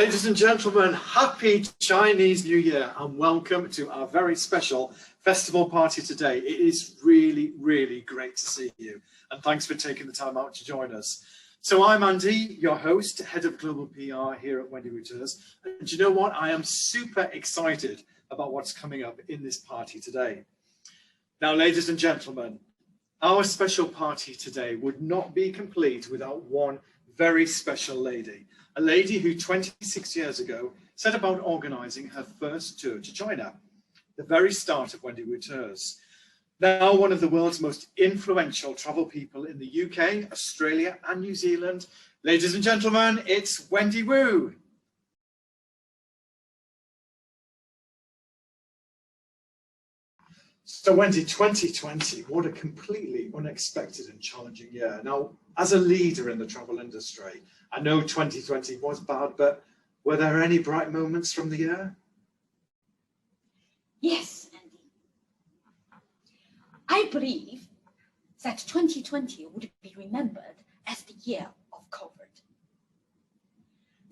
Ladies and gentlemen, happy Chinese New Year and welcome to our very special festival party today. It is really, really great to see you and thanks for taking the time out to join us. So I'm Andy, your host, Head of Global PR here at Wendy Wu Tours. And you know what? I am super excited about what's coming up in this party today. Now, ladies and gentlemen, our special party today would not be complete without one very special lady. A lady who 26 years ago set about organising her first tour to China, the very start of Wendy Wu Tours. Now one of the world's most influential travel people in the UK, Australia and New Zealand. Ladies and gentlemen, it's Wendy Wu. So Wendy, 2020, what a completely unexpected and challenging year. Now, as a leader in the travel industry, I know 2020 was bad, but were there any bright moments from the year? Yes, Andy. I believe that 2020 would be remembered as the year of COVID.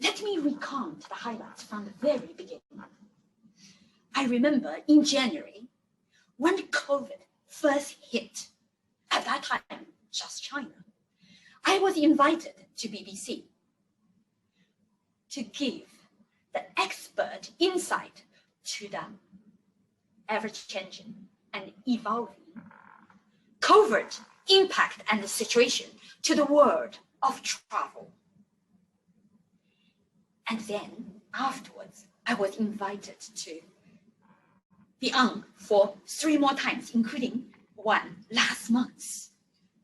Let me recount the highlights from the very beginning. I remember in January, when COVID first hit, at that time, just China, I was invited to BBC to give the expert insight to the ever-changing and evolving COVID impact and the situation to the world of travel. And then afterwards, I was invited to be on for 3 more times, including one last month.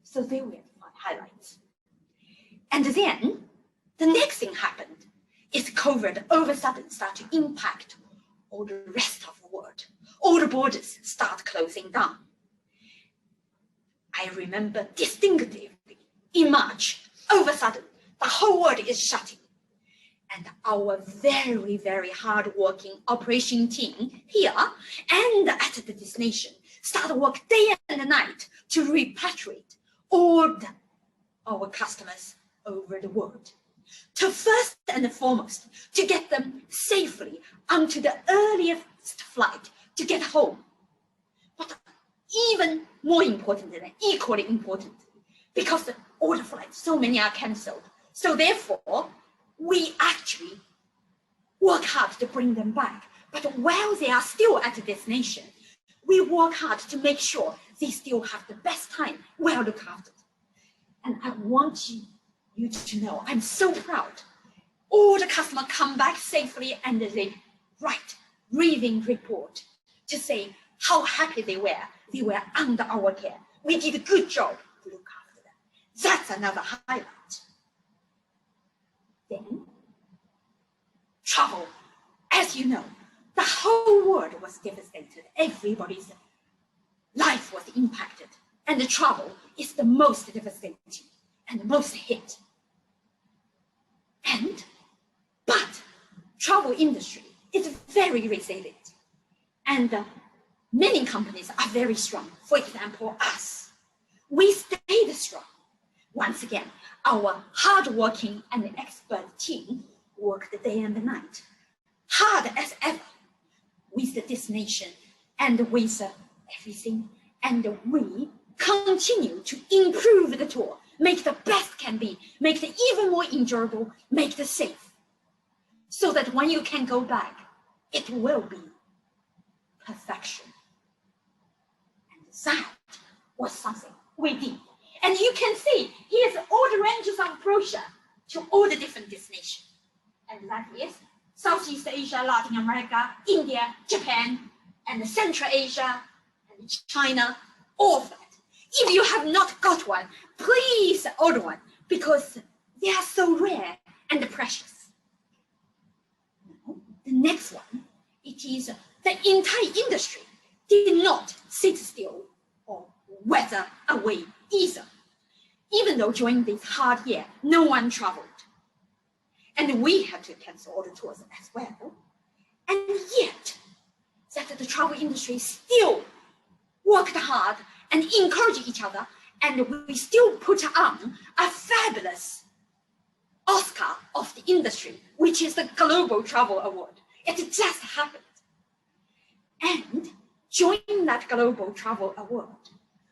So they were my highlights. And then the next thing happened is COVID all of a sudden started to impact all the rest of the world. All the borders start closing down. I remember distinctively in March, all of a sudden, the whole world is shutting. And our very, very hard-working operation team here and at the destination started work day and night to repatriate all our customers over the world. To first and foremost, to get them safely onto the earliest flight to get home. But even more important and equally important, because all the flights, so many are cancelled. So therefore, we actually work hard to bring them back. But while they are still at the destination, we work hard to make sure they still have the best time, well looked after. And I want you to know, I'm so proud. All the customers come back safely and they write raving report to say how happy they were. They were under our care. We did a good job to look after them. That's another highlight. Then, travel. As you know, the whole world was devastated. Everybody's life was impacted. And the travel is the most devastating and the most hit. But travel industry is very resilient. And many companies are very strong. For example, us. We stayed strong. Once again, our hardworking and expert team worked day and night, hard as ever, with the destination and with everything. And we continue to improve the tour, make the best can be, make it even more enjoyable, make it safe, so that when you can go back, it will be perfection. And that was something we did. And you can see here's all the ranges of brochure to all the different destinations. And that is Southeast Asia, Latin America, India, Japan, and Central Asia, and China, all of that. If you have not got one, please order one because they are so rare and precious. Now, the next one, it is the entire industry did not sit still or weather away either. Even though during this hard year, no one traveled. And we had to cancel all the tours as well. And yet, that the travel industry still worked hard and encouraged each other, and we still put on a fabulous Oscar of the industry, which is the Global Travel Award. It just happened. And joining that Global Travel Award,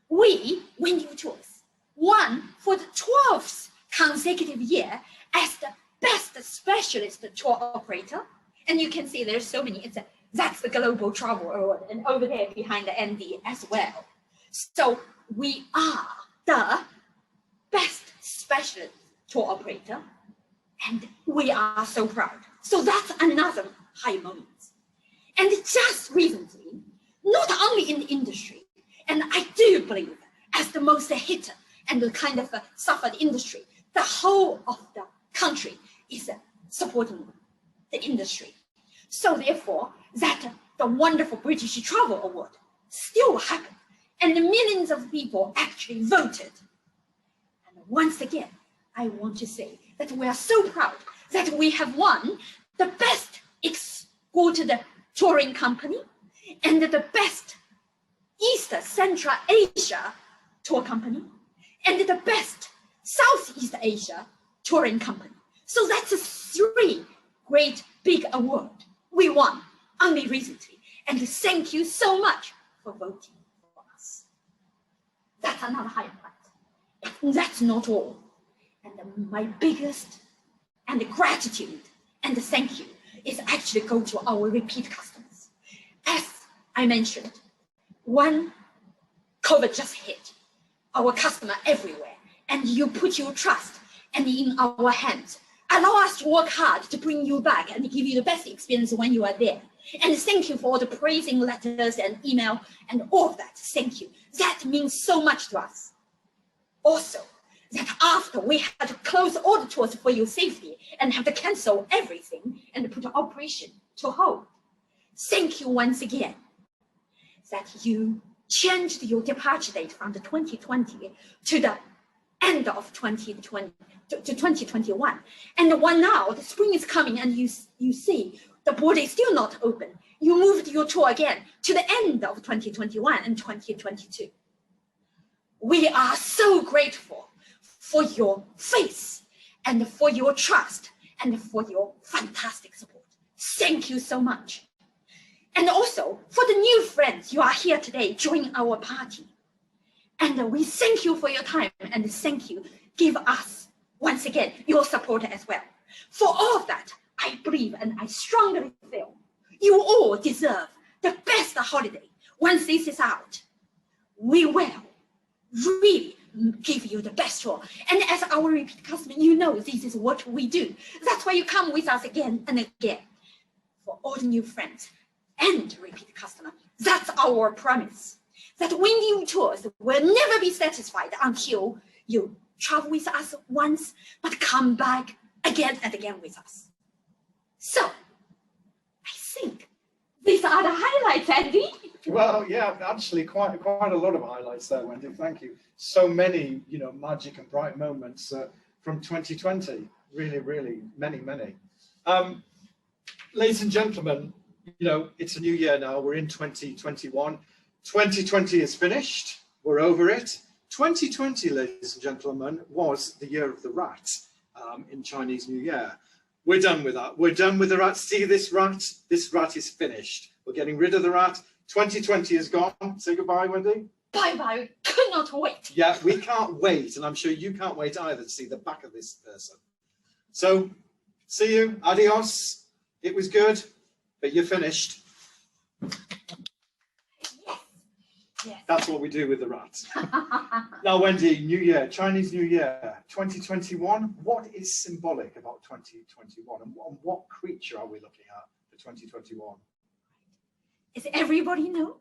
we, Wendy Wu Tours, won for the 12th consecutive year as the best specialist tour operator. And you can see there's so many, that's the Global Travel Award, and over there behind the ND as well. So we are the best specialist tour operator, and we are so proud. So that's another high moment. And just recently, not only in the industry, and I do believe as the most hit and the kind of suffered industry, the whole of the country is supporting the industry. So therefore, that the wonderful British Travel Award still happened, and millions of people actually voted. And once again, I want to say that we are so proud that we have won the best escorted touring company and the best East Central Asia tour company and the best Southeast Asia touring company. So that's 3 great big awards we won only recently. And thank you so much for voting for us. That's another highlight. But that's not all. And my biggest and gratitude and thank you is actually go to our repeat customers. As I mentioned, when COVID just hit, our customer everywhere, and you put your trust and in our hands, allow us to work hard to bring you back and give you the best experience when you are there. And thank you for all the praising letters and email and all of that. Thank you. That means so much to us. Also, that after we had to close all the tours for your safety and have to cancel everything and put the operation to hold. Thank you once again that you changed your departure date from the 2020 to the end of 2020 to 2021. And when now the spring is coming and you see the border is still not open, you moved your tour again to the end of 2021 and 2022. We are so grateful for your faith and for your trust and for your fantastic support. Thank you so much. And also for the new friends you are here today joining our party. And we thank you for your time and thank you. Give us once again your support as well. For all of that, I believe and I strongly feel you all deserve the best holiday. Once this is out, we will really give you the best tour. And as our repeat customer, you know this is what we do. That's why you come with us again and again. For all the new friends and repeat customer, that's our promise. That Wendy Wu Tours will never be satisfied until you travel with us once, but come back again and again with us. So, I think these are the highlights, Andy. Well, yeah, actually quite a lot of highlights there, Wendy. Thank you. So many, magic and bright moments from 2020. Really, really many. Ladies and gentlemen, it's a new year now. We're in 2021. 2020 is finished. We're over it. 2020, ladies and gentlemen, was the year of the rat in Chinese New Year. We're done with that. We're done with the rat. See this rat? This rat is finished. We're getting rid of the rat. 2020 is gone. Say goodbye, Wendy. Bye-bye. Could not wait. Yeah, we can't wait. And I'm sure you can't wait either to see the back of this person. So, see you. Adios. It was good, but you're finished. Yes. That's what we do with the rats. Now, Wendy, New Year, Chinese New Year, 2021. What is symbolic about 2021? And what creature are we looking at for 2021? Does everybody know?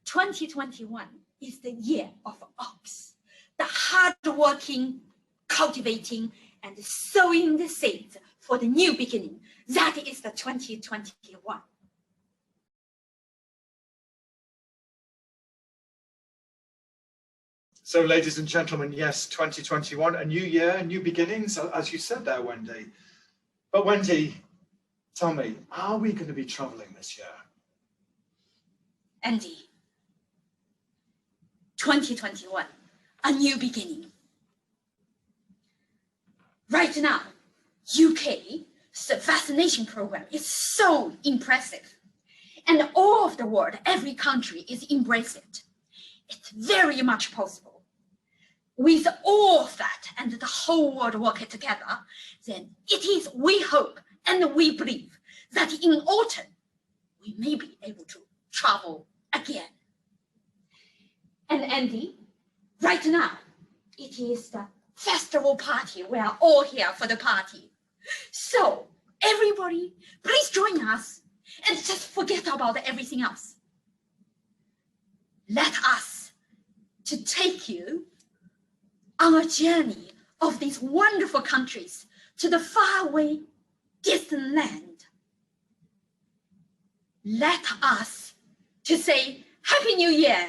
2021 is the year of ox, the hard-working, cultivating, and sowing the seeds for the new beginning. That is the 2021. So, ladies and gentlemen, yes, 2021, a new year, new beginnings, as you said there, Wendy. But Wendy, tell me, are we going to be traveling this year? Andy, 2021, a new beginning. Right now, UK's vaccination program is so impressive. And all of the world, every country is embracing it. It's very much possible. With all of that and the whole world working together, then it is, we hope and we believe that in autumn, we may be able to travel again. And Andy, right now, it is the festival party. We are all here for the party. So everybody, please join us and just forget about everything else. Let us to take you on a journey of these wonderful countries to the faraway, distant land. Let us to say Happy New Year,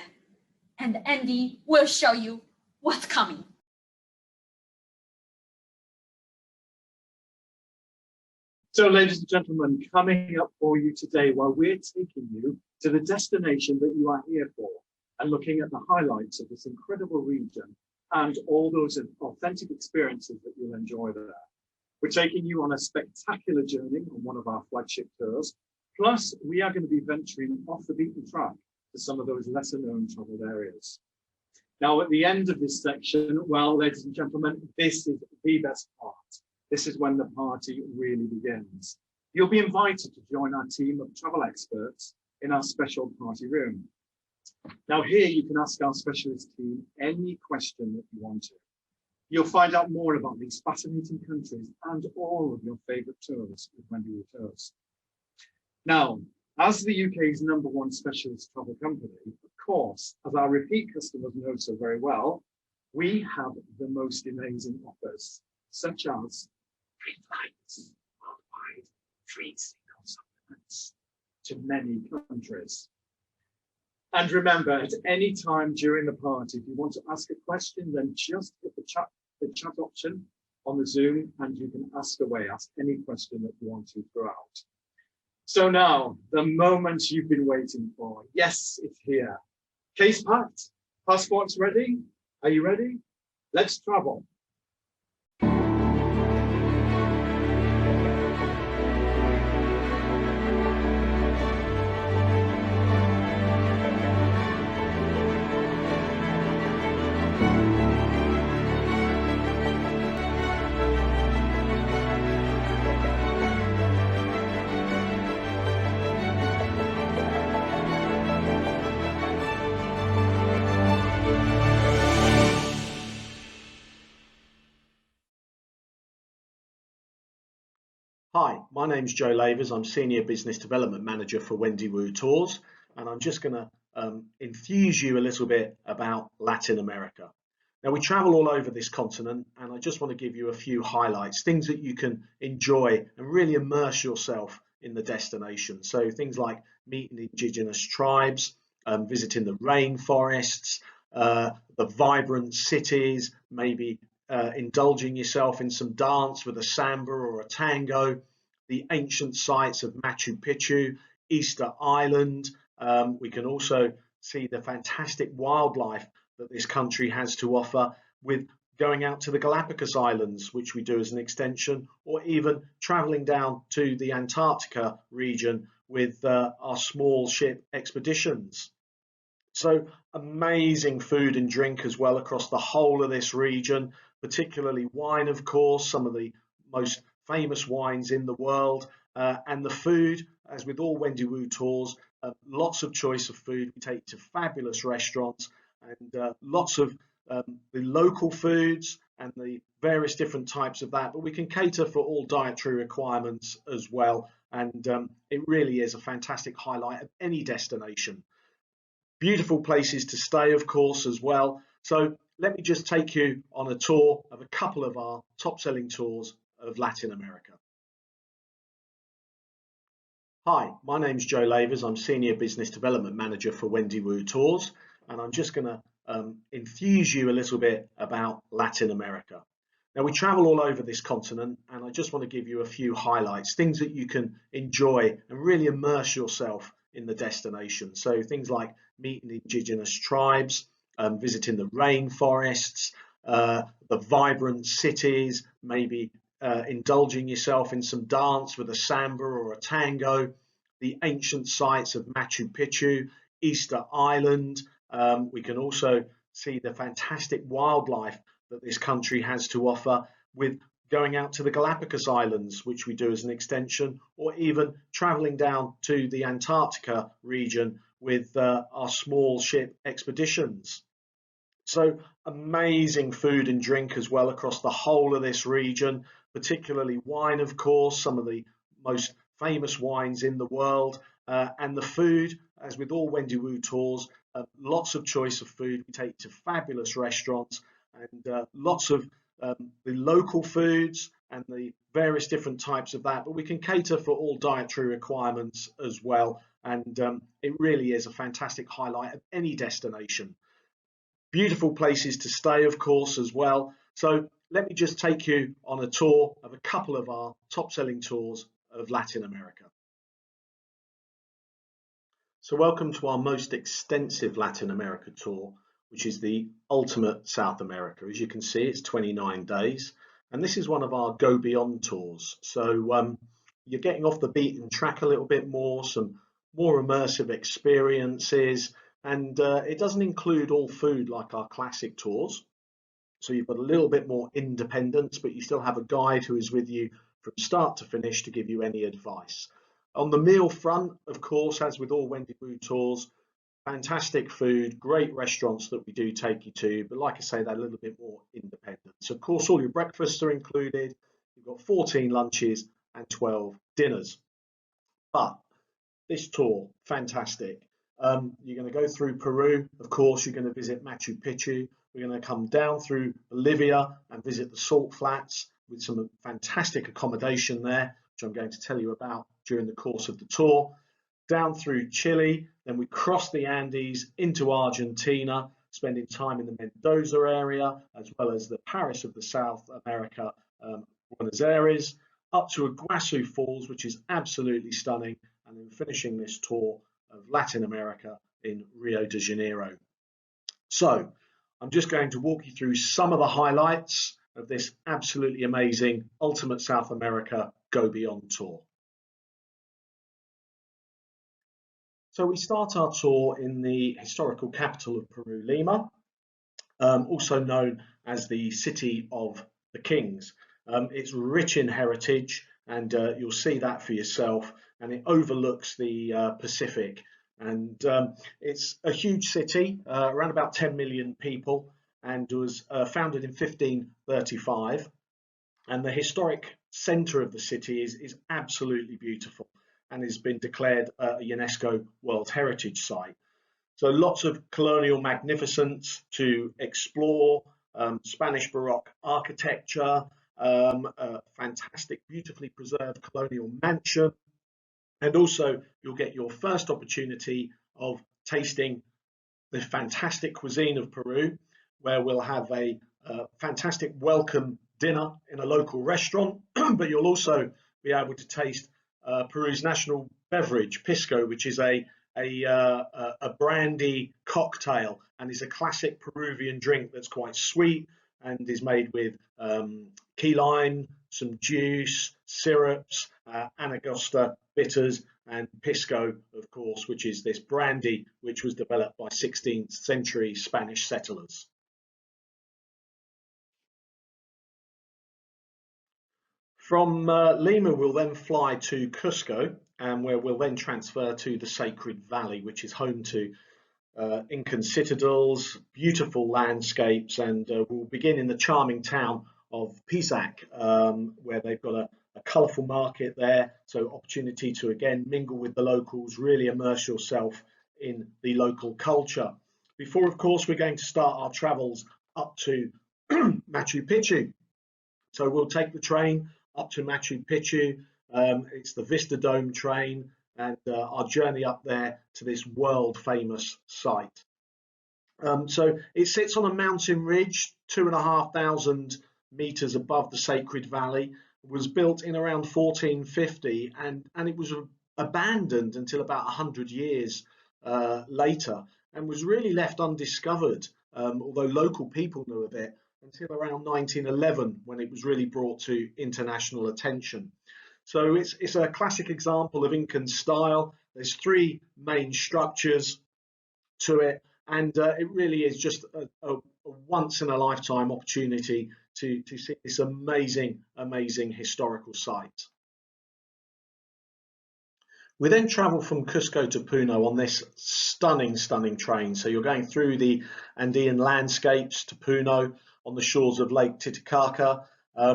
and Andy will show you what's coming. So, ladies and gentlemen, coming up for you today, while we're taking you to the destination that you are here for and looking at the highlights of this incredible region and all those authentic experiences that you'll enjoy there. We're taking you on a spectacular journey on one of our flagship tours. Plus, we are going to be venturing off the beaten track to some of those lesser known traveled areas. Now, at the end of this section, well, ladies and gentlemen, this is the best part. This is when the party really begins. You'll be invited to join our team of travel experts in our special party room. Now here you can ask our specialist team any question that you want to. You'll find out more about these fascinating countries and all of your favourite tours with Wendy Wu Tours. Now, as the UK's #1 specialist travel company, of course, as our repeat customers know so very well, we have the most amazing offers, such as free flights worldwide, free single supplements to many countries. And remember, at any time during the party, if you want to ask a question, then just hit the chat option on the Zoom and you can ask away, ask any question that you want to throughout. So now, the moment you've been waiting for. Yes, it's here. Case packed, passports ready? Are you ready? Let's travel. Hi, my name's Joe Lavers. I'm Senior Business Development Manager for Wendy Wu Tours, and I'm just going to enthuse you a little bit about Latin America. Now, we travel all over this continent, and I just want to give you a few highlights, things that you can enjoy and really immerse yourself in the destination. So things like meeting indigenous tribes, visiting the rainforests, the vibrant cities, maybe indulging yourself in some dance with a samba or a tango, the ancient sites of Machu Picchu, Easter Island. We can also see the fantastic wildlife that this country has to offer, with going out to the Galapagos Islands, which we do as an extension, or even traveling down to the Antarctica region with our small ship expeditions. So amazing food and drink as well across the whole of this region, particularly wine, of course, some of the most famous wines in the world, and the food, as with all Wendy Wu Tours, lots of choice of food. We take to fabulous restaurants and lots of the local foods and the various different types of that, but we can cater for all dietary requirements as well, and it really is a fantastic highlight of any destination. Beautiful places to stay, of course, as well. So let me just take you on a tour of a couple of our top-selling tours of Latin America. Hi, my name's Joe Lavers. I'm Senior Business Development Manager for Wendy Wu Tours, and I'm just going to enthuse you a little bit about Latin America. Now, we travel all over this continent, and I just want to give you a few highlights, things that you can enjoy and really immerse yourself in the destination. So things like meeting indigenous tribes, visiting the rainforests, the vibrant cities, maybe indulging yourself in some dance with a samba or a tango, the ancient sites of Machu Picchu, Easter Island. We can also see the fantastic wildlife that this country has to offer, with going out to the Galapagos Islands, which we do as an extension, or even traveling down to the Antarctica region with our small ship expeditions. So amazing food and drink as well across the whole of this region, particularly wine, of course, some of the most famous wines in the world, and the food, as with all Wendy Wu Tours, lots of choice of food. We take you to fabulous restaurants and lots of the local foods and the various different types of that, but we can cater for all dietary requirements as well, and it really is a fantastic highlight of any destination. Beautiful places to stay, of course, as well. So let me just take you on a tour of a couple of our top-selling tours of Latin America. So welcome to our most extensive Latin America tour, which is the ultimate South America. As you can see, it's 29 days, and this is one of our Go Beyond tours. So you're getting off the beaten track a little bit more, some more immersive experiences, and it doesn't include all food like our classic tours. So you've got a little bit more independence, but you still have a guide who is with you from start to finish to give you any advice. On the meal front, of course, as with all Wendy Wu Tours, fantastic food, great restaurants that we do take you to, but like I say, they're a little bit more independent. So of course, all your breakfasts are included. You've got 14 lunches and 12 dinners. But this tour, fantastic. You're going to go through Peru, of course, you're going to visit Machu Picchu. We're going to come down through Bolivia and visit the salt flats with some fantastic accommodation there, which I'm going to tell you about during the course of the tour. Down through Chile, then we cross the Andes into Argentina, spending time in the Mendoza area, as well as the Paris of the South America, Buenos Aires, up to Iguazu Falls, which is absolutely stunning, and then finishing this tour of Latin America in Rio de Janeiro. So I'm just going to walk you through some of the highlights of this absolutely amazing Ultimate South America Go Beyond tour. So we start our tour in the historical capital of Peru, Lima, also known as the City of the Kings. It's rich in heritage, and you'll see that for yourself, and it overlooks the Pacific. And it's a huge city, around about 10 million people, and was founded in 1535. And the historic centre of the city is absolutely beautiful and has been declared a UNESCO World Heritage Site. So lots of colonial magnificence to explore, Spanish Baroque architecture, a fantastic, beautifully preserved colonial mansion, and also you'll get your first opportunity of tasting the fantastic cuisine of Peru, where we'll have a fantastic welcome dinner in a local restaurant, but you'll also be able to taste Peru's national beverage, pisco, which is a brandy cocktail, and is a classic Peruvian drink that's quite sweet and is made with key lime, some juice, syrups, Anagosta bitters, and pisco, of course, which is this brandy which was developed by 16th century Spanish settlers. From Lima, we'll then fly to Cusco, and where we'll then transfer to the Sacred Valley, which is home to Incan citadels, beautiful landscapes, and we'll begin in the charming town of Pisac, where they've got a colourful market there, so opportunity to again mingle with the locals, really immerse yourself in the local culture. Before, of course, we're going to start our travels up to Machu Picchu. So we'll take the train up to Machu Picchu. It's the Vista Dome train, and our journey up there to this world famous site. So it sits on a mountain ridge, 2,500 meters above the Sacred Valley. It was built in around 1450, and it was abandoned until about 100 years later, and was really left undiscovered, although local people knew of it until around 1911, when it was really brought to international attention. So it's a classic example of Incan style. There's three main structures to it, and it really is just a once in a lifetime opportunity to see this amazing historical site. We then travel from Cusco to Puno on this stunning train. So you're going through the Andean landscapes to Puno on the shores of Lake Titicaca,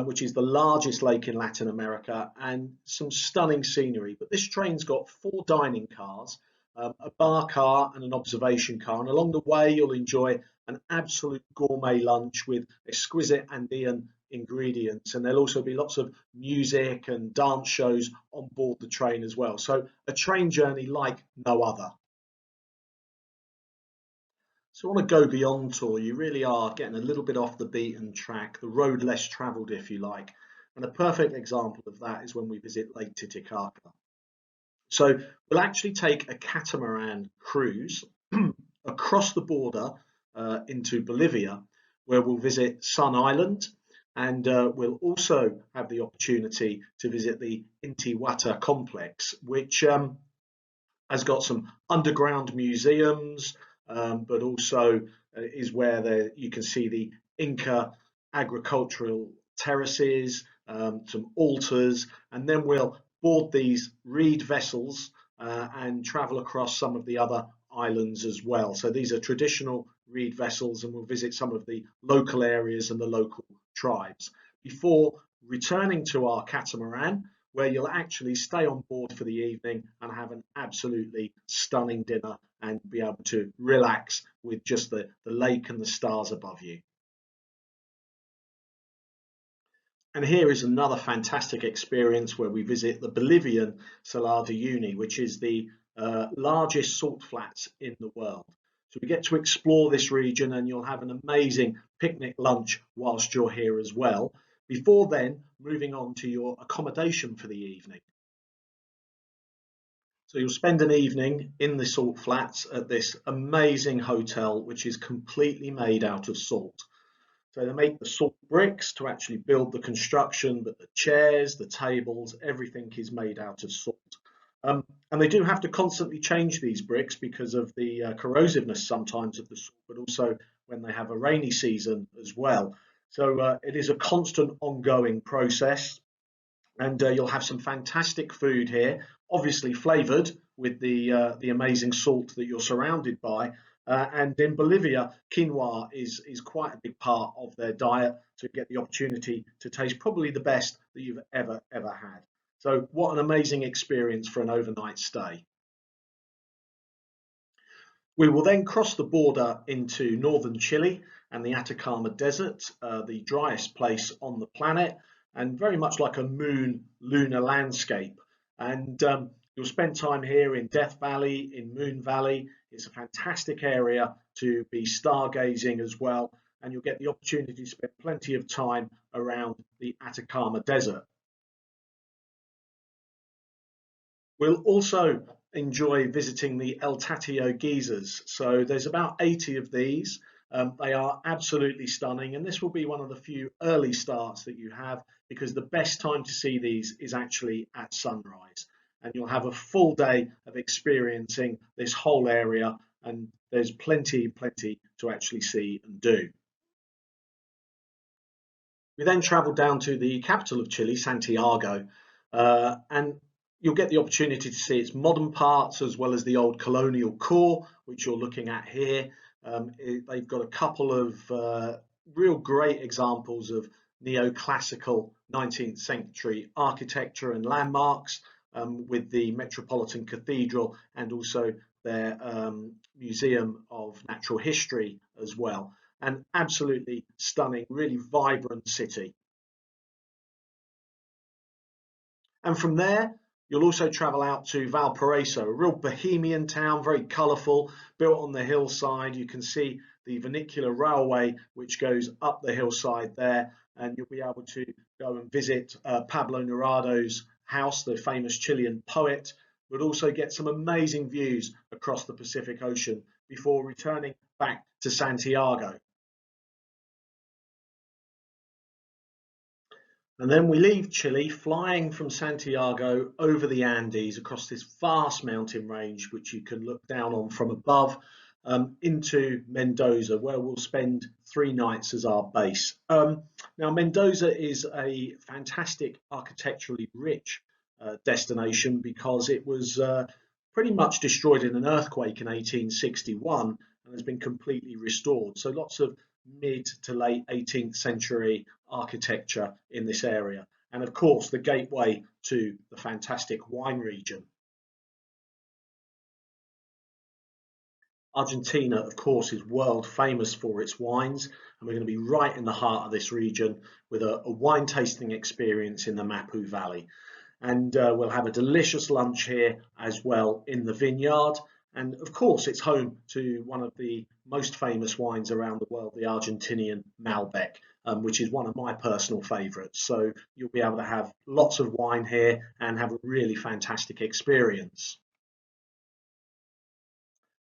which is the largest lake in Latin America, and some stunning scenery. But this train's got 4 dining cars, a bar car and an observation car. And along the way, you'll enjoy an absolute gourmet lunch with exquisite Andean ingredients, and there'll also be lots of music and dance shows on board the train as well. So a train journey like no other. So on a go beyond tour, you really are getting a little bit off the beaten track, the road less traveled, if you like. And a perfect example of that is when we visit Lake Titicaca. So we'll actually take a catamaran cruise across the border into Bolivia, where we'll visit Sun Island, and we'll also have the opportunity to visit the Intihuatana complex, which has got some underground museums, but also is where you can see the Inca agricultural terraces, some altars, and then we'll board these reed vessels and travel across some of the other islands as well. So these are traditional reed vessels, and we'll visit some of the local areas and the local tribes before returning to our catamaran, where you'll actually stay on board for the evening and have an absolutely stunning dinner and be able to relax with just the lake and the stars above you. And here is another fantastic experience where we visit the Bolivian Salar de Uyuni, which is the largest salt flats in the world. So we get to explore this region, and you'll have an amazing picnic lunch whilst you're here as well, before then moving on to your accommodation for the evening. So you'll spend an evening in the salt flats at this amazing hotel, which is completely made out of salt. So they make the salt bricks to actually build the construction, but the chairs, the tables, everything is made out of salt. And they do have to constantly change these bricks because of the corrosiveness sometimes of the salt, but also when they have a rainy season as well. So it is a constant ongoing process, and you'll have some fantastic food here, obviously flavoured with the amazing salt that you're surrounded by. And in Bolivia, quinoa is quite a big part of their diet, so you get the opportunity to taste probably the best that you've ever had. So what an amazing experience for an overnight stay. We will then cross the border into northern Chile and the Atacama Desert, the driest place on the planet, and very much like a lunar landscape. And you'll spend time here in Death Valley, in Moon Valley. It's a fantastic area to be stargazing as well, and you'll get the opportunity to spend plenty of time around the Atacama Desert. We'll also enjoy visiting the El Tatio geysers. So there's about 80 of these. They are absolutely stunning, and this will be one of the few early starts that you have, because the best time to see these is actually at sunrise, and you'll have a full day of experiencing this whole area, and there's plenty to actually see and do. We then travel down to the capital of Chile, Santiago, and you'll get the opportunity to see its modern parts as well as the old colonial core, which you're looking at here. They've got a couple of real great examples of neoclassical 19th century architecture and landmarks, with the Metropolitan Cathedral and also their Museum of Natural History as well. An absolutely stunning, really vibrant city. And from there, you'll also travel out to Valparaiso, a real bohemian town, very colourful, built on the hillside. You can see the vernacular railway which goes up the hillside there, and you'll be able to go and visit Pablo Neruda's house, the famous Chilean poet, but also get some amazing views across the Pacific Ocean before returning back to Santiago. And then we leave Chile, flying from Santiago over the Andes across this vast mountain range, which you can look down on from above, into Mendoza, where we'll spend 3 nights as our base. Now, Mendoza is a fantastic architecturally rich destination because it was pretty much destroyed in an earthquake in 1861 and has been completely restored. So lots of mid to late 18th century architecture in this area, and of course the gateway to the fantastic wine region. Argentina, of course, is world famous for its wines, and we're going to be right in the heart of this region with a wine tasting experience in the Mapu Valley. And we'll have a delicious lunch here as well in the vineyard. And of course, it's home to one of the most famous wines around the world, the Argentinian Malbec, which is one of my personal favourites. So you'll be able to have lots of wine here and have a really fantastic experience.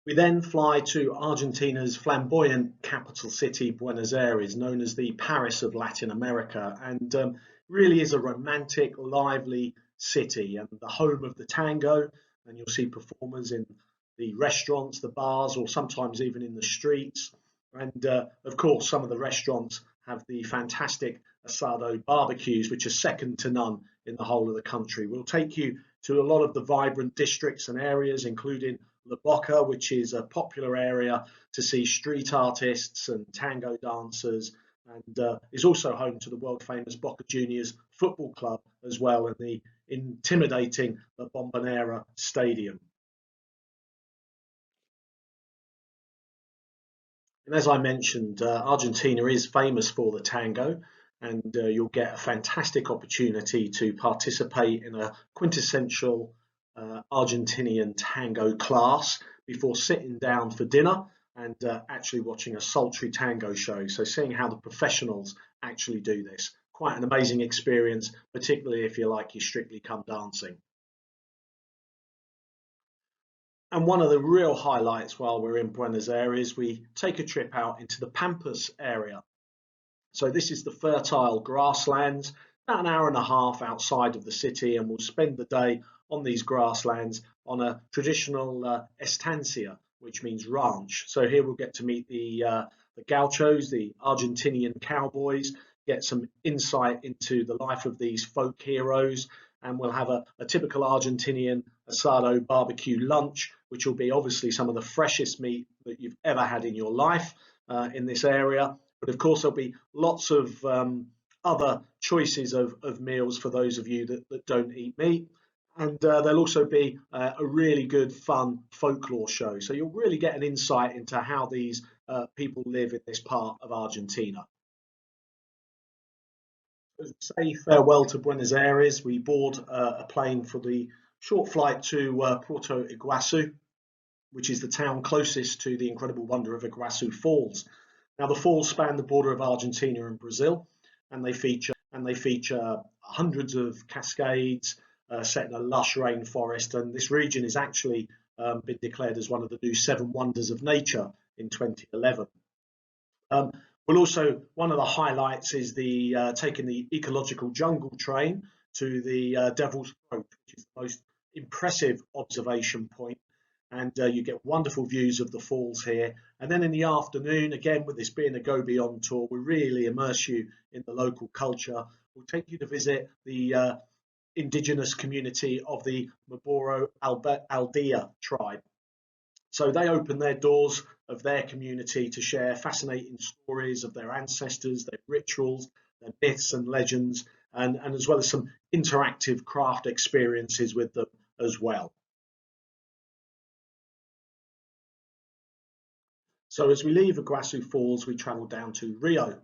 We then fly to Argentina's flamboyant capital city, Buenos Aires, known as the Paris of Latin America, and really is a romantic, lively city and the home of the tango. And you'll see performers in the restaurants, the bars, or sometimes even in the streets. And of course, some of the restaurants have the fantastic asado barbecues, which are second to none in the whole of the country. We'll take you to a lot of the vibrant districts and areas, including La Boca, which is a popular area to see street artists and tango dancers, and is also home to the world famous Boca Juniors football club as well, and the intimidating La Bombonera Stadium. And as I mentioned, Argentina is famous for the tango, and you'll get a fantastic opportunity to participate in a quintessential Argentinian tango class before sitting down for dinner and actually watching a sultry tango show. So seeing how the professionals actually do this, quite an amazing experience, particularly if you like your Strictly Come Dancing. And one of the real highlights while we're in Buenos Aires, we take a trip out into the Pampas area. So this is the fertile grasslands, about an hour and a half outside of the city, and we'll spend the day on these grasslands on a traditional estancia, which means ranch. So here we'll get to meet the gauchos, the Argentinian cowboys, get some insight into the life of these folk heroes, and we'll have a typical Argentinian asado barbecue lunch, which will be obviously some of the freshest meat that you've ever had in your life in this area. But of course, there'll be lots of other choices of meals for those of you that don't eat meat. And there'll also be a really good, fun folklore show. So you'll really get an insight into how these people live in this part of Argentina. As we say farewell to Buenos Aires, we board a plane for the short flight to Puerto Iguazu, which is the town closest to the incredible wonder of Iguazu Falls. Now, the falls span the border of Argentina and Brazil, and they feature hundreds of cascades set in a lush rainforest. And this region has actually been declared as one of the new 7 wonders of nature in 2011. We'll also, one of the highlights is the taking the ecological jungle train to the Devil's Throat, which is the most impressive observation point. And you get wonderful views of the falls here. And then in the afternoon, again, with this being a Go Beyond tour, we really immerse you in the local culture. We'll take you to visit the indigenous community of the Maboro Aldea tribe. So they open their doors of their community to share fascinating stories of their ancestors, their rituals, their myths and legends, and as well as some interactive craft experiences with them as well. So as we leave Iguazu Falls, we travel down to Rio.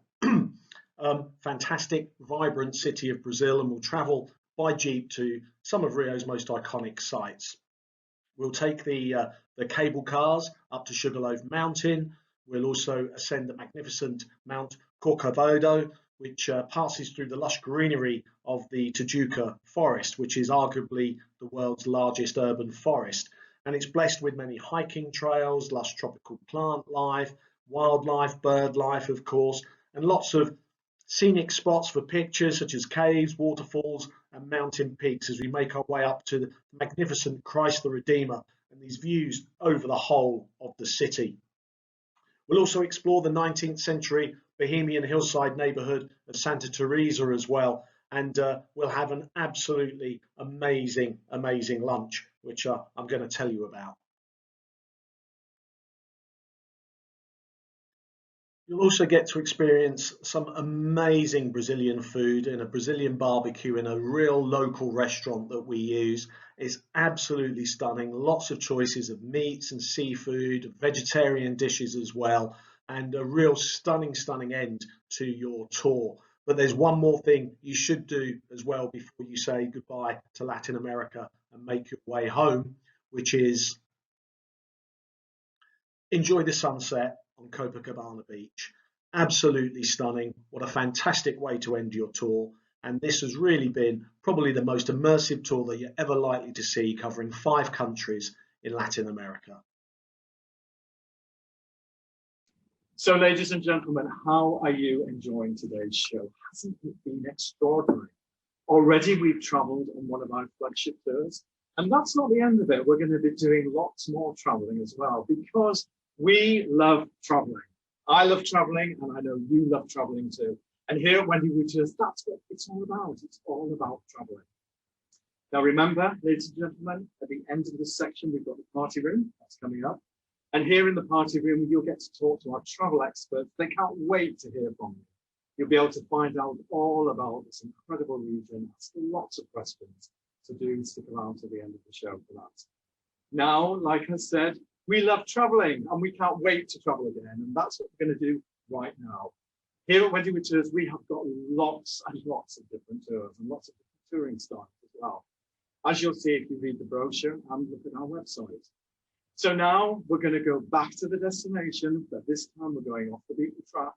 Fantastic, vibrant city of Brazil, and we'll travel by jeep to some of Rio's most iconic sites. We'll take the cable cars up to Sugarloaf Mountain. We'll also ascend the magnificent Mount Corcovado, which passes through the lush greenery of the Tijuca forest, which is arguably the world's largest urban forest. And it's blessed with many hiking trails, lush tropical plant life, wildlife, bird life, of course, and lots of scenic spots for pictures such as caves, waterfalls and mountain peaks as we make our way up to the magnificent Christ the Redeemer and these views over the whole of the city. We'll also explore the 19th century Bohemian hillside neighbourhood of Santa Teresa as well, and we'll have an absolutely amazing lunch, which I'm going to tell you about. You'll also get to experience some amazing Brazilian food in a Brazilian barbecue in a real local restaurant that we use. It's absolutely stunning. Lots of choices of meats and seafood, vegetarian dishes as well, and a real stunning end to your tour. But there's one more thing you should do as well before you say goodbye to Latin America and make your way home, which is enjoy the sunset on Copacabana Beach. Absolutely stunning. What a fantastic way to end your tour. And this has really been probably the most immersive tour that you're ever likely to see, covering 5 countries in Latin America. So, ladies and gentlemen, how are you enjoying today's show? Hasn't it been extraordinary? Already we've travelled on one of our flagship tours, and that's not the end of it. We're going to be doing lots more travelling as well, because we love travelling. I love travelling, and I know you love travelling too. And here at Wendy Wu Tours, that's what it's all about. It's all about travelling. Now remember, ladies and gentlemen, at the end of this section, we've got the party room. That's coming up. And here in the party room, you'll get to talk to our travel experts. They can't wait to hear from you. You'll be able to find out all about this incredible region, ask lots of questions to do, and stick around to the end of the show for that. Now, like I said, we love traveling and we can't wait to travel again. And that's what we're going to do right now. Here at Wendy Wu Tours, we have got lots and lots of different tours and lots of different touring styles as well, as you'll see if you read the brochure and look at our website. So now we're going to go back to the destination, but this time we're going off the beaten track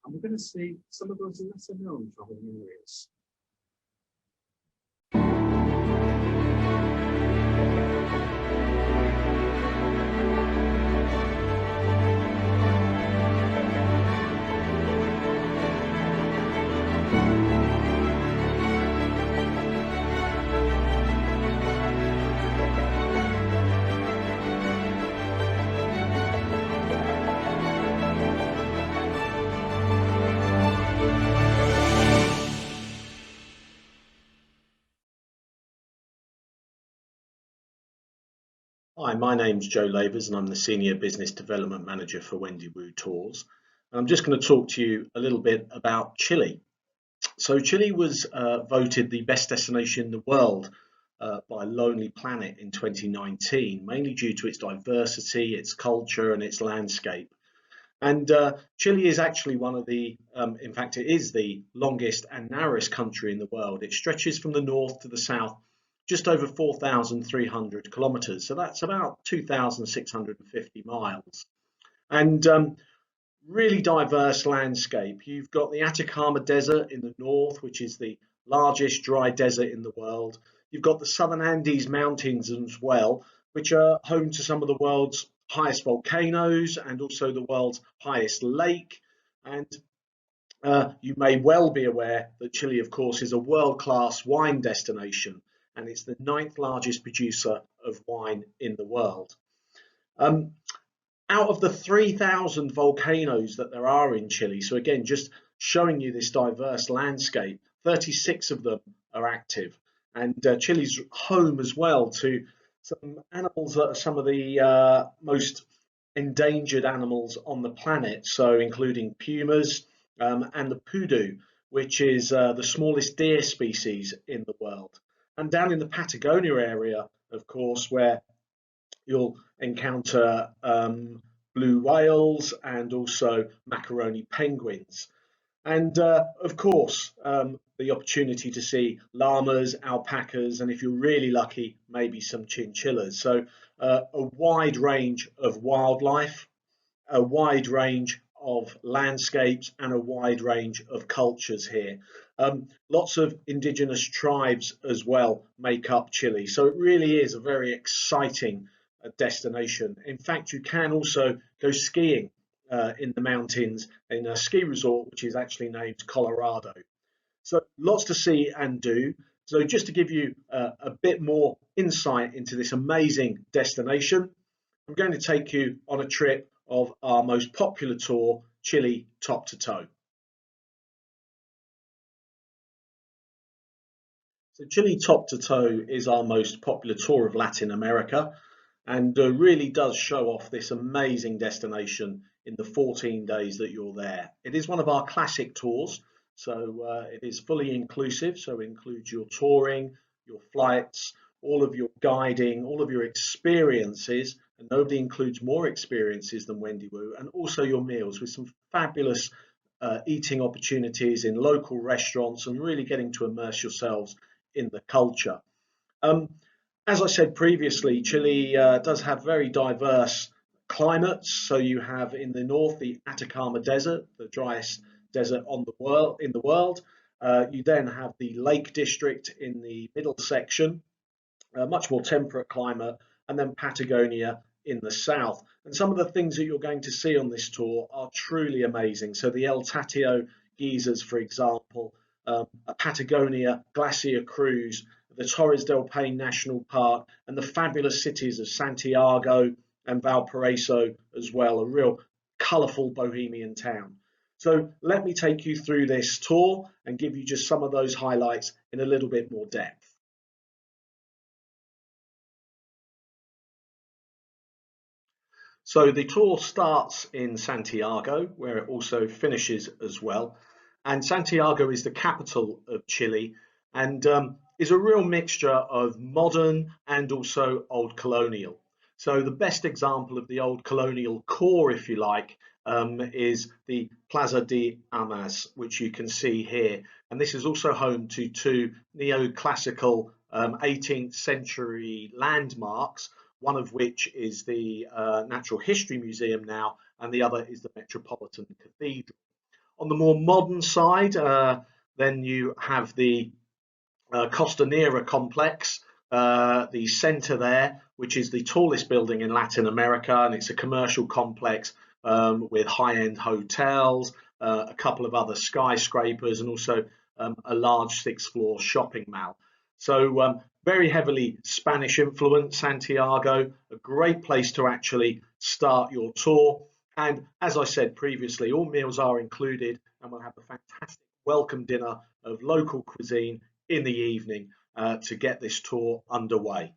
and we're going to see some of those lesser known traveling areas. Hi, my name's Joe Labers and I'm the Senior Business Development Manager for Wendy Wu Tours. And I'm just going to talk to you a little bit about Chile. So Chile was voted the best destination in the world by Lonely Planet in 2019, mainly due to its diversity, its culture and its landscape. And Chile is actually one of the, in fact, it is the longest and narrowest country in the world. It stretches from the north to the south just over 4,300 kilometers. So that's about 2,650 miles. And really diverse landscape. You've got the Atacama Desert in the north, which is the largest dry desert in the world. You've got the Southern Andes Mountains as well, which are home to some of the world's highest volcanoes and also the world's highest lake. And you may well be aware that Chile, of course, is a world-class wine destination, and it's the 9th largest producer of wine in the world. Out of the 3,000 volcanoes that there are in Chile, so again, just showing you this diverse landscape, 36 of them are active. And Chile's home as well to some animals that are some of the most endangered animals on the planet, so including pumas and the pudu, which is the smallest deer species in the world. And down in the Patagonia area, of course, where you'll encounter blue whales and also macaroni penguins. And of course, the opportunity to see llamas, alpacas, and if you're really lucky, maybe some chinchillas. So a wide range of wildlife, a wide range of landscapes, and a wide range of cultures here. Lots of indigenous tribes as well make up Chile. So it really is a very exciting destination. In fact, you can also go skiing in the mountains in a ski resort which is actually named Colorado. So lots to see and do. So just to give you a bit more insight into this amazing destination, I'm going to take you on a trip of our most popular tour, Chile top to toe. So Chile top to toe is our most popular tour of Latin America, and really does show off this amazing destination in the 14 days that you're there. It is one of our classic tours, so it is fully inclusive, so it includes your touring, your flights, all of your guiding, all of your experiences, and nobody includes more experiences than Wendy Wu, and also your meals with some fabulous eating opportunities in local restaurants and really getting to immerse yourselves in the culture. As I said previously, Chile does have very diverse climates. So you have in the north the Atacama Desert, the driest desert in the world. You then have the Lake District in the middle section, a much more temperate climate, and then Patagonia in the south. And some of the things that you're going to see on this tour are truly amazing. So the El Tatio geysers, for example, a Patagonia glacier cruise, the Torres del Paine National Park, and the fabulous cities of Santiago and Valparaiso as well, a real colourful bohemian town. So let me take you through this tour and give you just some of those highlights in a little bit more depth. So the tour starts in Santiago, where it also finishes as well. And Santiago is the capital of Chile, and is a real mixture of modern and also old colonial. So the best example of the old colonial core, if you like, is the Plaza de Armas, which you can see here. And this is also home to two neoclassical 18th century landmarks, one of which is the Natural History Museum now, and the other is the Metropolitan Cathedral. On the more modern side, then you have the Costanera complex, the centre there, which is the tallest building in Latin America, and it's a commercial complex with high-end hotels, a couple of other skyscrapers, and also a large sixth-floor shopping mall. So very heavily Spanish influence, Santiago, a great place to actually start your tour. And as I said previously, all meals are included, and we'll have a fantastic welcome dinner of local cuisine in the evening to get this tour underway.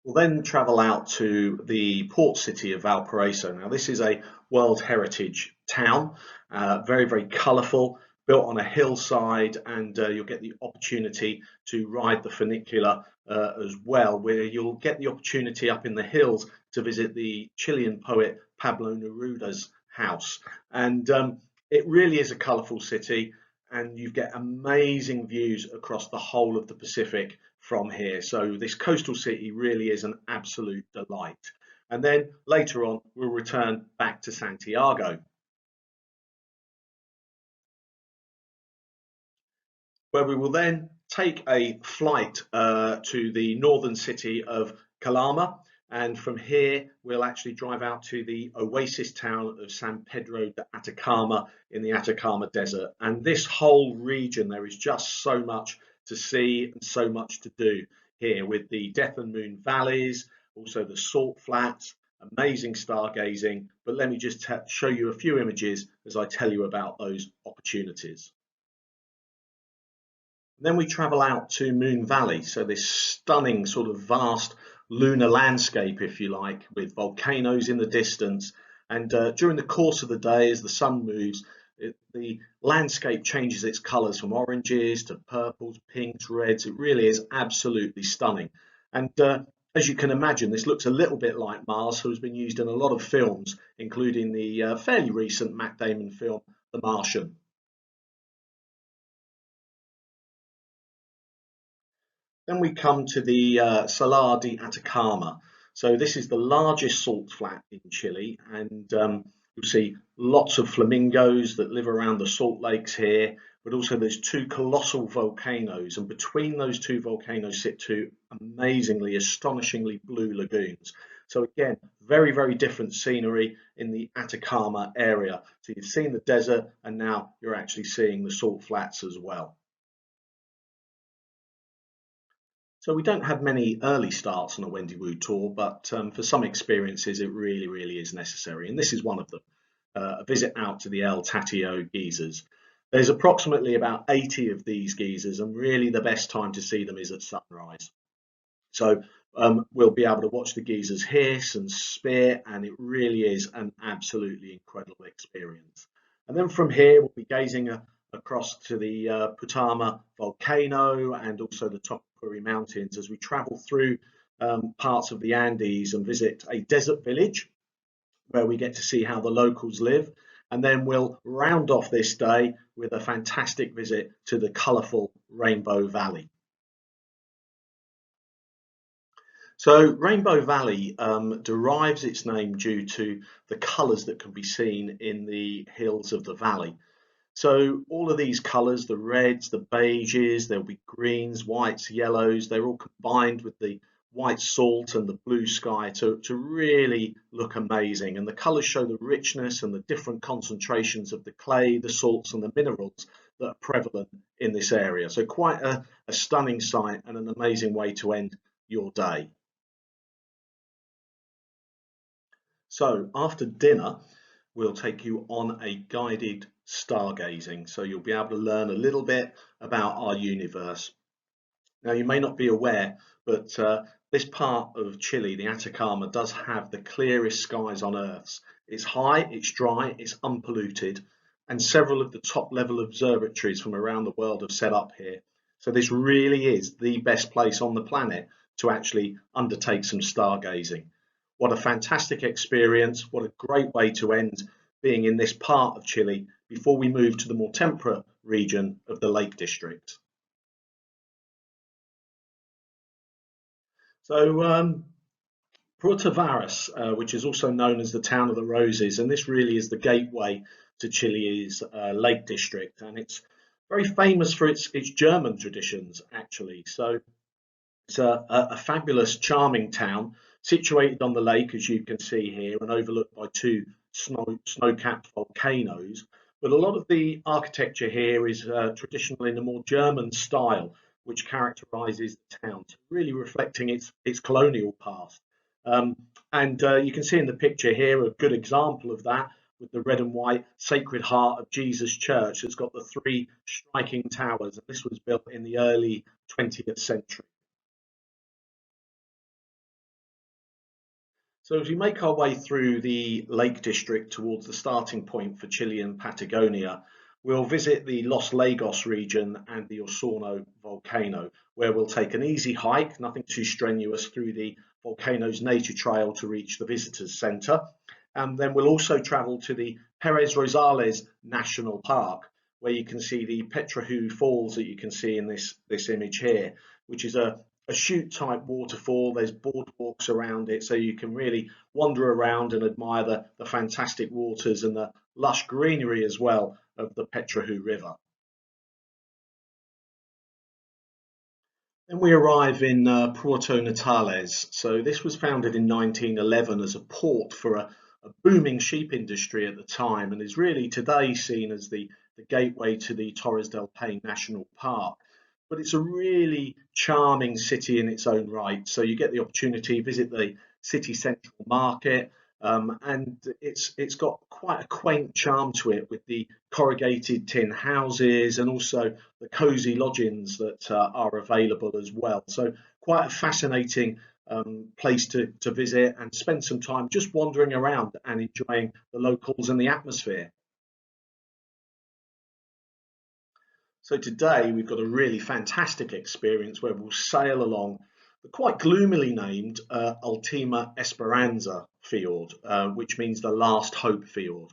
We'll then travel out to the port city of Valparaiso. Now, this is a World Heritage town, very, very colourful, built on a hillside, and you'll get the opportunity to ride the funicular as well, where you'll get the opportunity up in the hills to visit the Chilean poet Pablo Neruda's house. And it really is a colourful city, and you get amazing views across the whole of the Pacific from here. So this coastal city really is an absolute delight. And then later on, we'll return back to Santiago, where we will then take a flight to the northern city of Calama. And from here, we'll actually drive out to the oasis town of San Pedro de Atacama in the Atacama Desert. And this whole region, there is just so much to see and so much to do here, with the Death and Moon valleys, also the salt flats, amazing stargazing. But let me just show you a few images as I tell you about those opportunities. Then we travel out to Moon Valley, so this stunning sort of vast lunar landscape, if you like, with volcanoes in the distance. And during the course of the day, as the sun moves, the landscape changes its colours from oranges to purples, pinks, reds. It really is absolutely stunning. And as you can imagine, this looks a little bit like Mars, so has been used in a lot of films, including the fairly recent Matt Damon film, The Martian. Then we come to the Salar de Atacama. So this is the largest salt flat in Chile, and you'll see lots of flamingos that live around the salt lakes here, but also there's two colossal volcanoes, and between those two volcanoes sit two amazingly, astonishingly blue lagoons. So again, very, very different scenery in the Atacama area. So you've seen the desert and now you're actually seeing the salt flats as well. So we don't have many early starts on a Wendy Wu tour, but for some experiences it really, really is necessary. And this is one of them, a visit out to the El Tatio geysers. There's approximately about 80 of these geysers, and really the best time to see them is at sunrise. So we'll be able to watch the geysers hiss and spit, and it really is an absolutely incredible experience. And then from here, we'll be gazing across to the Putama volcano and also the Topuri Mountains as we travel through parts of the Andes and visit a desert village where we get to see how the locals live. And then we'll round off this day with a fantastic visit to the colourful Rainbow Valley. So Rainbow Valley derives its name due to the colours that can be seen in the hills of the valley. So all of these colours, the reds, the beiges, there'll be greens, whites, yellows, they're all combined with the white salt and the blue sky to really look amazing. And the colours show the richness and the different concentrations of the clay, the salts and the minerals that are prevalent in this area. So quite a stunning sight and an amazing way to end your day. So after dinner, we'll take you on a guided stargazing. So you'll be able to learn a little bit about our universe. Now you may not be aware, but this part of Chile, the Atacama, does have the clearest skies on Earth. It's high, it's dry, it's unpolluted, and several of the top level observatories from around the world have set up here. So this really is the best place on the planet to actually undertake some stargazing. What a fantastic experience, what a great way to end being in this part of Chile before we move to the more temperate region of the Lake District. So Puerto Varas, which is also known as the Town of the Roses, and this really is the gateway to Chile's Lake District, and it's very famous for its German traditions actually. So it's a fabulous, charming town situated on the lake, as you can see here, and overlooked by two snow-capped volcanoes. But a lot of the architecture here is traditional in a more German style, which characterises the town, really reflecting its colonial past. And you can see in the picture here a good example of that with the red and white Sacred Heart of Jesus Church. It's got the three striking towers, and this was built in the early 20th century. So as we make our way through the Lake District towards the starting point for Chilean Patagonia, we'll visit the Los Lagos region and the Osorno volcano, where we'll take an easy hike, nothing too strenuous, through the volcano's nature trail to reach the visitors centre. And then we'll also travel to the Pérez Rosales National Park, where you can see the Petraju Falls that you can see in this image here, which is a chute type waterfall. There's boardwalks around it, so you can really wander around and admire the fantastic waters and the lush greenery as well of the Petraju River. Then we arrive in Puerto Natales. So this was founded in 1911 as a port for a booming sheep industry at the time, and is really today seen as the gateway to the Torres del Paine National Park. But it's a really charming city in its own right. So you get the opportunity to visit the city central market, and it's got quite a quaint charm to it with the corrugated tin houses and also the cosy lodgings that are available as well. So quite a fascinating place to visit and spend some time just wandering around and enjoying the locals and the atmosphere. So today we've got a really fantastic experience where we'll sail along the quite gloomily named Ultima Esperanza Fiord, which means the Last Hope Fiord.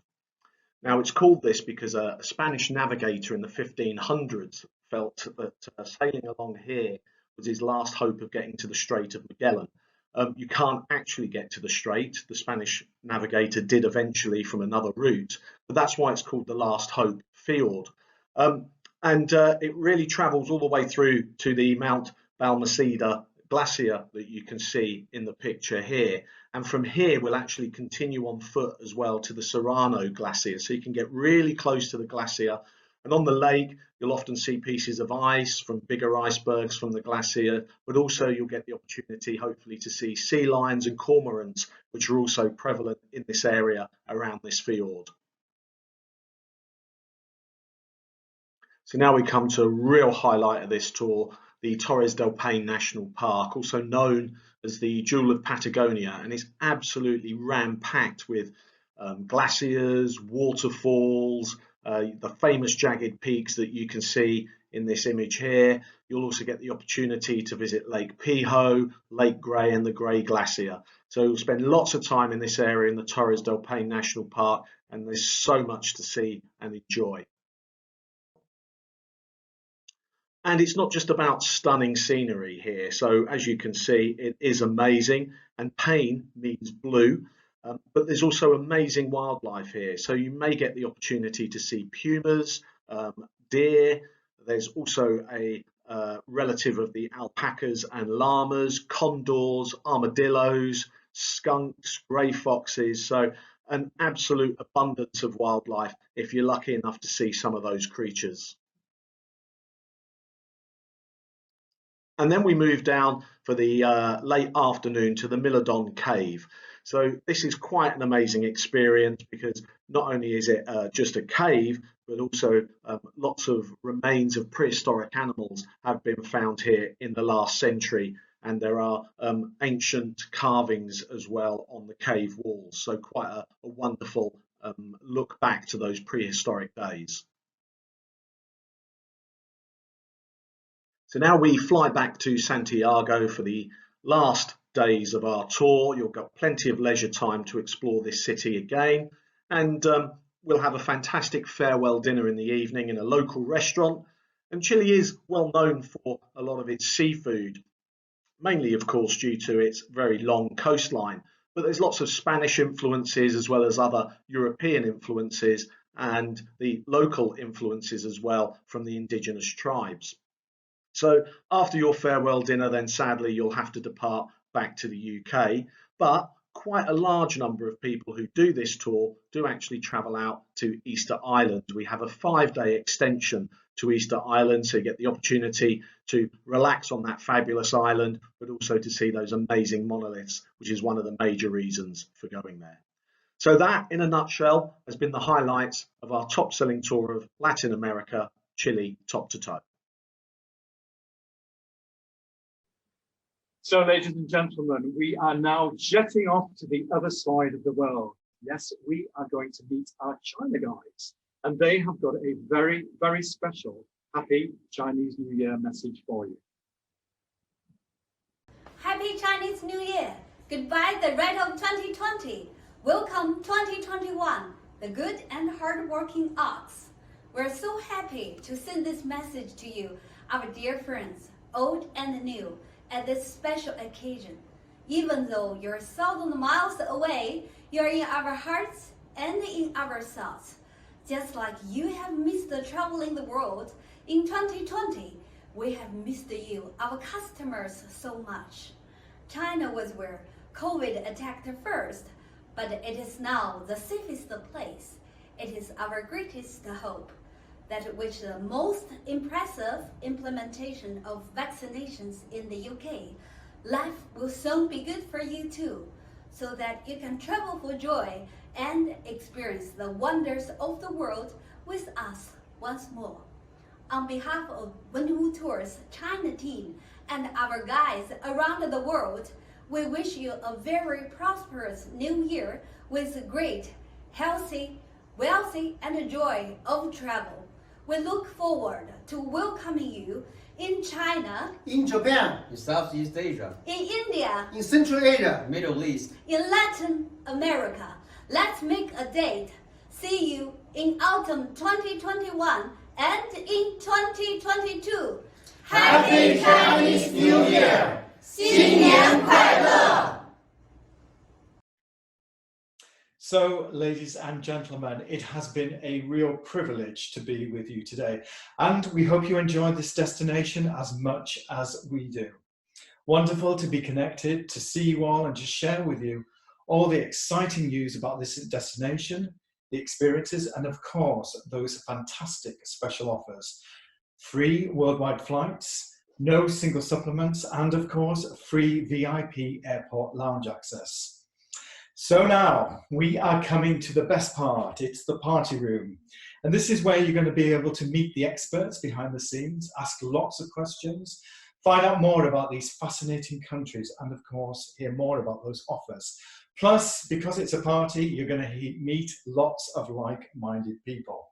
Now it's called this because a Spanish navigator in the 1500s felt that sailing along here was his last hope of getting to the Strait of Magellan. You can't actually get to the strait. The Spanish navigator did eventually from another route, but that's why it's called the Last Hope Fiord. And it really travels all the way through to the Mount Balmaceda glacier that you can see in the picture here. And from here, we'll actually continue on foot as well to the Serrano Glacier. So you can get really close to the glacier. And on the lake, you'll often see pieces of ice from bigger icebergs from the glacier, but also you'll get the opportunity, hopefully, to see sea lions and cormorants, which are also prevalent in this area around this fjord. So now we come to a real highlight of this tour, the Torres del Paine National Park, also known as the Jewel of Patagonia, and it's absolutely ram-packed with glaciers, waterfalls, the famous jagged peaks that you can see in this image here. You'll also get the opportunity to visit Lake Piho, Lake Grey and the Grey Glacier. So you'll spend lots of time in this area in the Torres del Paine National Park, and there's so much to see and enjoy. And it's not just about stunning scenery here. So as you can see, it is amazing, and Paine means blue, but there's also amazing wildlife here. So you may get the opportunity to see pumas, deer. There's also a relative of the alpacas and llamas, condors, armadillos, skunks, grey foxes. So an absolute abundance of wildlife if you're lucky enough to see some of those creatures. And then we move down for the late afternoon to the Milodon Cave. So this is quite an amazing experience because not only is it just a cave, but also lots of remains of prehistoric animals have been found here in the last century. And there are ancient carvings as well on the cave walls. So quite a wonderful look back to those prehistoric days. So now we fly back to Santiago for the last days of our tour. You've got plenty of leisure time to explore this city again, and we'll have a fantastic farewell dinner in the evening in a local restaurant. And Chile is well known for a lot of its seafood, mainly of course due to its very long coastline, but there's lots of Spanish influences as well as other European influences and the local influences as well from the indigenous tribes. So after your farewell dinner, then sadly you'll have to depart back to the UK, but quite a large number of people who do this tour do actually travel out to Easter Island. We have a 5-day extension to Easter Island, so you get the opportunity to relax on that fabulous island, but also to see those amazing monoliths, which is one of the major reasons for going there. So that, in a nutshell, has been the highlights of our top-selling tour of Latin America, Chile, top to toe. So, ladies and gentlemen, we are now jetting off to the other side of the world. Yes, we are going to meet our China guides, and they have got a very, very special Happy Chinese New Year message for you. Happy Chinese New Year! Goodbye the red of 2020. Welcome 2021, the good and hard-working ox. We're so happy to send this message to you, our dear friends, old and new, at this special occasion. Even though you're 1,000 miles away, you're in our hearts and in our thoughts. Just like you have missed traveling the world in 2020, we have missed you, our customers, so much. China was where COVID attacked first, but it is now the safest place. It is our greatest hope that with the most impressive implementation of vaccinations in the UK, life will soon be good for you too, so that you can travel for joy and experience the wonders of the world with us once more. On behalf of Wendy Wu Tours China team and our guides around the world, we wish you a very prosperous new year with great, healthy, wealthy, and joy of travel. We look forward to welcoming you in China, in Japan, in Southeast Asia, in India, in Central Asia, Middle East, in Latin America. Let's make a date. See you in autumn 2021 and in 2022. Happy Chinese New Year! 新年快乐! So, ladies and gentlemen, it has been a real privilege to be with you today, and we hope you enjoyed this destination as much as we do. Wonderful to be connected, to see you all and to share with you all the exciting news about this destination, the experiences, and of course, those fantastic special offers. Free worldwide flights, no single supplements, and of course, free VIP airport lounge access. So now we are coming to the best part. It's the party room. And this is where you're going to be able to meet the experts behind the scenes, ask lots of questions, find out more about these fascinating countries, and of course, hear more about those offers. Plus, because it's a party, you're going to meet lots of like-minded people.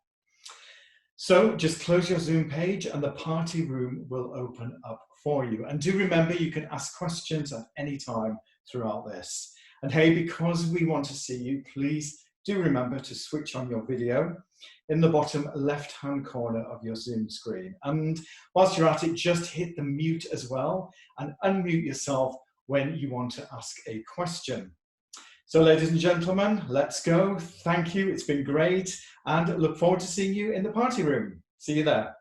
So just close your Zoom page and the party room will open up for you. And do remember, you can ask questions at any time throughout this. And hey, because we want to see you, please do remember to switch on your video in the bottom left-hand corner of your Zoom screen. And whilst you're at it, just hit the mute as well and unmute yourself when you want to ask a question. So ladies and gentlemen, let's go. Thank you, it's been great, and look forward to seeing you in the party room. See you there.